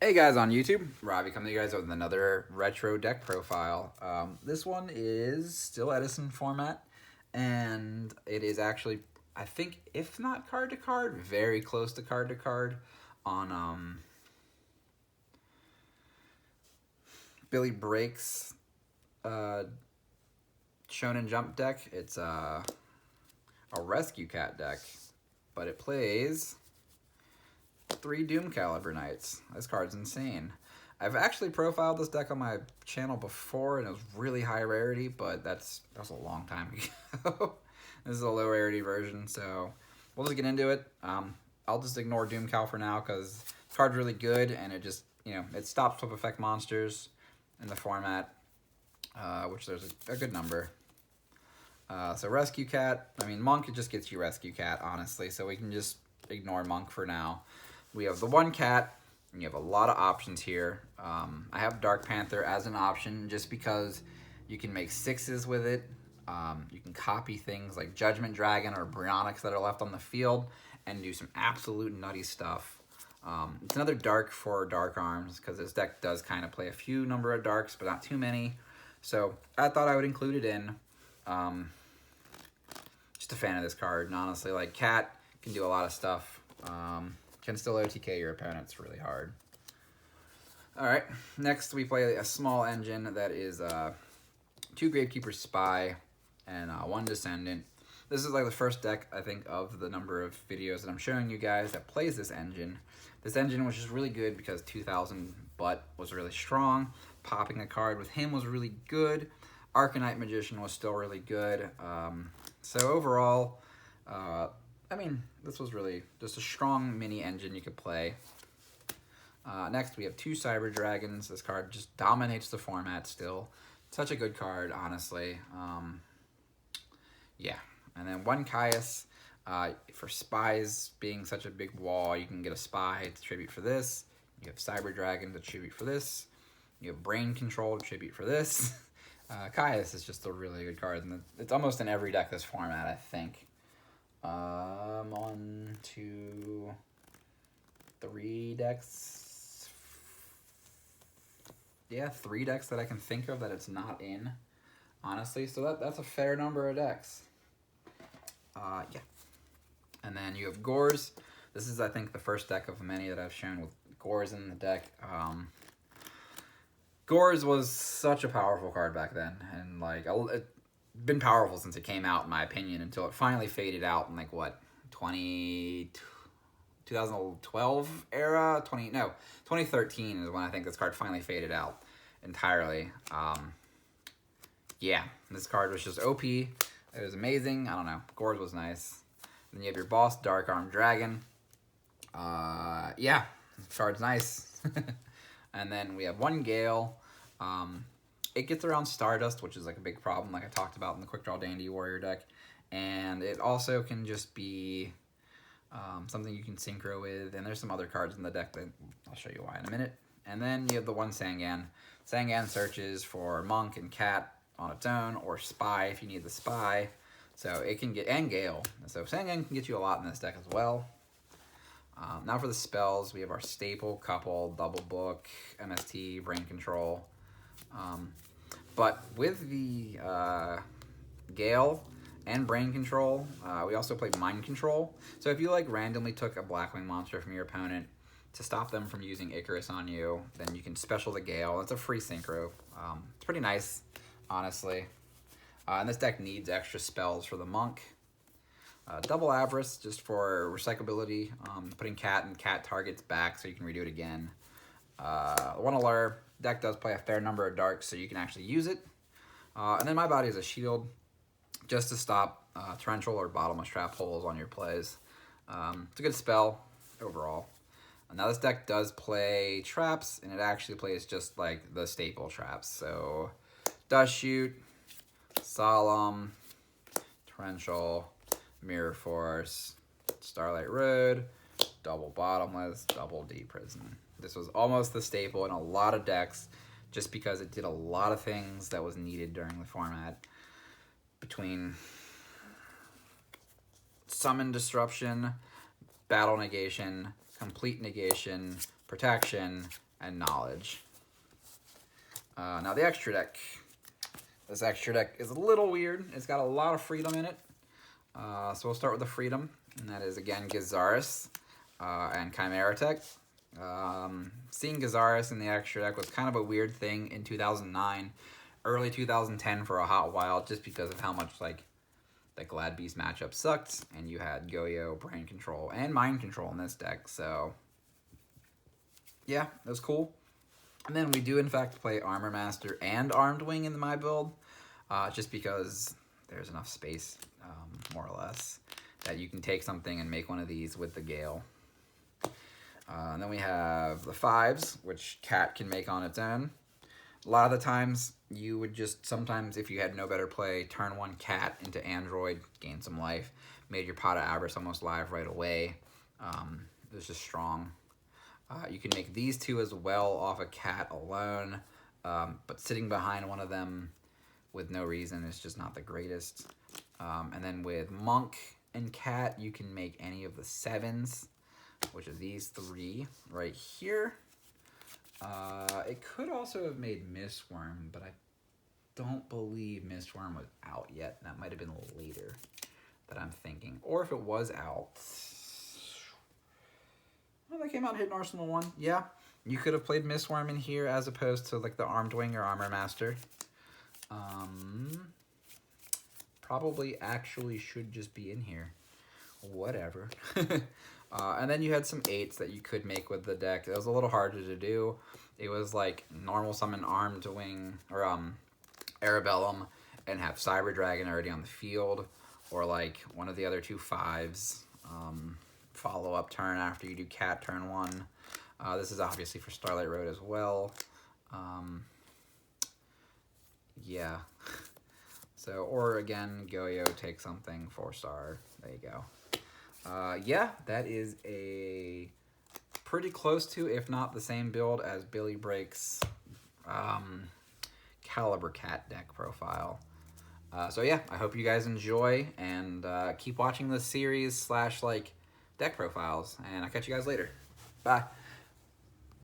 Hey guys on YouTube, Robbie coming to you guys with another retro deck profile. This one is still Edison format, and it is actually, I think, if not card to card, very close to card on Billy Break's Shonen Jump deck. It's a Rescue Cat deck, but it plays 3 Doomcaliber Knights. This card's insane. I've actually profiled this deck on my channel before, and it was really high rarity, but that was a long time ago. This is a low rarity version, so we'll just get into it. I'll just ignore Doomcal for now, because the card's really good, and it just, it stops flip effect monsters in the format, which there's a good number. So Rescue Cat, Monk, it just gets you Rescue Cat, honestly, so we can just ignore Monk for now. We have the 1 cat, and you have a lot of options here. I have Dark Panther as an option just because you can make 6s with it. You can copy things like Judgment Dragon or Bryonics that are left on the field and do some absolute nutty stuff. It's another dark for Dark Arms because this deck does kind of play a few number of darks, but not too many. So I thought I would include it in. Just a fan of this card, and honestly, like, Cat can do a lot of stuff. Can still OTK your opponents really hard. Alright, next we play a small engine that is 2 Gravekeeper Spy and 1 Descendant. This is like the first deck, I think, of the number of videos that I'm showing you guys that plays this engine. This engine was just really good because 2000 Butt was really strong. Popping a card with him was really good. Arcanite Magician was still really good. So overall, this was really just a strong mini engine you could play. Next, we have 2 Cyber Dragons. This card just dominates the format still. Such a good card, honestly. Yeah. And then 1 Caius. For Spies being such a big wall, you can get a Spy to tribute for this. You have Cyber Dragon to tribute for this. You have Brain Control to tribute for this. Caius is just a really good card, and it's almost in every deck this format, I think. 1, 2, 3 decks. Yeah, 3 decks that I can think of that it's not in, honestly. So that's a fair number of decks. Yeah. And then you have Gores. This is, I think, the first deck of many that I've shown with Gores in the deck. Gores was such a powerful card back then, and like it's been powerful since it came out, in my opinion, until it finally faded out in like what, 2012 era? 2013 is when I think this card finally faded out entirely. Yeah, this card was just OP. It was amazing. I don't know. Gores was nice. Then you have your boss, Dark Arm Dragon. Yeah, this card's nice. And then we have 1 Gale. It gets around Stardust, which is like a big problem, like I talked about in the Quick Draw Dandy Warrior deck. And it also can just be something you can synchro with. And there's some other cards in the deck that I'll show you why in a minute. And then you have the 1 Sangan. Sangan searches for Monk and Cat on its own, or Spy if you need the Spy. So it can get, and Gale. So Sangan can get you a lot in this deck as well. Now for the spells, we have our staple couple, Double Book, MST, Brain Control. But with the Gale and Brain Control, we also play Mind Control. So if you like randomly took a Blackwing monster from your opponent to stop them from using Icarus on you, then you can special the Gale. It's a free synchro. It's pretty nice, honestly. And this deck needs extra spells for the Monk. Double Avarice, just for recyclability, putting Cat and Cat targets back so you can redo it again. 1 Allure, deck does play a fair number of darks, so you can actually use it. And then my body is a shield, just to stop torrential or bottomless trap holes on your plays. It's a good spell overall. Now this deck does play traps, and it actually plays just like the staple traps. So Dust Shoot, Solemn, Torrential, Mirror Force, Starlight Road, Double Bottomless, Double D Prison. This was almost the staple in a lot of decks just because it did a lot of things that was needed during the format. Between Summon Disruption, Battle Negation, Complete Negation, Protection, and knowledge. Now the extra deck. This extra deck is a little weird. It's got a lot of freedom in it. So we'll start with the freedom, and that is again Gizaris and Chimera Tech. Seeing Gizaris in the extra deck was kind of a weird thing in 2009, early 2010 for a hot while, just because of how much like the Glad Beast matchup sucked, and you had Goyo, Brain Control, and Mind Control in this deck. So yeah, it was cool. And then we do, in fact, play Armor Master and Armed Wing in my build, just because there's enough space, more or less, that you can take something and make one of these with the Gale. And then we have the 5s, which Cat can make on its own. A lot of the times, you would just, sometimes, if you had no better play, turn one Cat into Android, gain some life, made your Pot of Abras almost live right away. It was just strong. You can make these two as well off a Cat alone, but sitting behind one of them with no reason is just not the greatest. And then with Monk and Cat, you can make any of the 7s, which are these 3 right here. It could also have made Mistworm, but I don't believe Mistworm was out yet. That might have been later that I'm thinking. Or if it was out... Oh, that came out Hidden Arsenal 1. Yeah, you could have played Mistworm in here as opposed to like the Armed Wing or Armor Master. Probably actually should just be in here. Whatever. And then you had some 8s that you could make with the deck. It was a little harder to do. It was like normal summon Armed Wing or Arabellum and have Cyber Dragon already on the field, or like one of the other 2 5s. Follow-up turn after you do Cat turn 1. This is obviously for Starlight Road as well. Yeah. So, or again, Goyo, take something, 4-star. There you go. Yeah, that is a pretty close to, if not the same build as Billy Break's Caliber Cat deck profile. So yeah, I hope you guys enjoy, and keep watching this series / like deck profiles, and I'll catch you guys later. Bye.